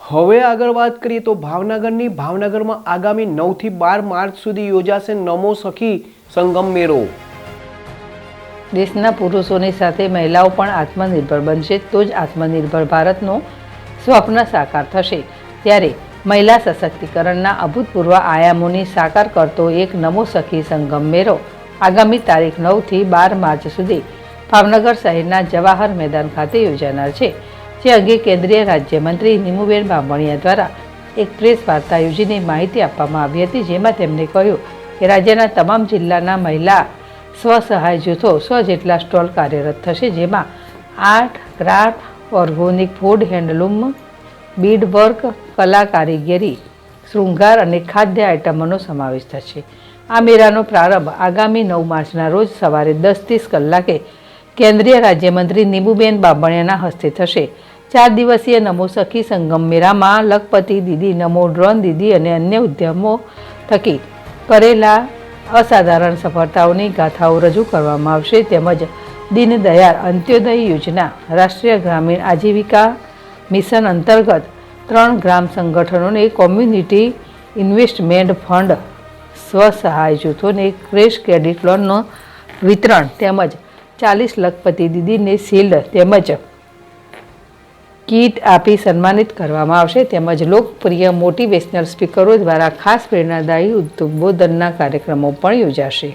હવે આગળ વાત કરીએ તો ભાવનગરમાં આગામી 9 થી 12 માર્ચ સુધી યોજાશે નમો સખી સંગમ મેળો। દેશના પુરુષોની સાથે મહિલાઓ પણ આત્મનિર્ભર બનશે તો જ આત્મનિર્ભર ભારતનું સ્વપ્ન સાકાર થશે। ત્યારે મહિલા સશક્તિકરણના અભૂતપૂર્વ આયામોની સાકાર કરતો એક નમો સખી સંગમ મેળો આગામી તારીખ 9 થી 12 માર્ચ સુધી ભાવનગર શહેરના જવાહર મેદાન ખાતે યોજાનાર છે। જે અંગે કેન્દ્રીય રાજ્યમંત્રી નીમુબેન બાંભણિયા દ્વારા એક પ્રેસ વાર્તા યોજીને માહિતી આપવામાં આવી હતી, જેમાં તેમણે કહ્યું કે રાજ્યના તમામ જિલ્લાના મહિલા સ્વસહાય જૂથો 100 જેટલા સ્ટોલ કાર્યરત થશે, જેમાં art, craft, organic food, handloom, bead work, કલા કારીગરી, શૃંગાર અને ખાદ્ય આઇટમોનો સમાવેશ થશે। આ મેળાનો પ્રારંભ આગામી 9 માર્ચના રોજ સવારે 10:30 કલાકે કેન્દ્રીય રાજ્યમંત્રી નીમુબેન બાંભણિયાના હસ્તે થશે। 4 દિવસીય નમો સખી સંગમ મેળામાં લખપતિ દીદી, નમો ડ્રોન દીદી અને અન્ય ઉદ્યમો થકી કરેલા અસાધારણ સફળતાઓની ગાથાઓ રજૂ કરવામાં આવશે, તેમજ દીનદયાળ અંત્યોદય યોજના, રાષ્ટ્રીય ગ્રામીણ આજીવિકા મિશન અંતર્ગત 3 ગ્રામ સંગઠનોને કોમ્યુનિટી ઇન્વેસ્ટમેન્ટ ફંડ, સ્વસહાય જૂથોને ક્રેશ ક્રેડિટ લોનનું વિતરણ તેમજ 40 લખપતિ દીદીને શિલ્ડ તેમજ કીટ આપી સન્માનિત કરવામાં આવશે। તેમજ લોકપ્રિય મોટિવેશનલ સ્પીકરો દ્વારા ખાસ પ્રેરણાદાયી ઉદ્બોધનના કાર્યક્રમો પણ યોજાશે।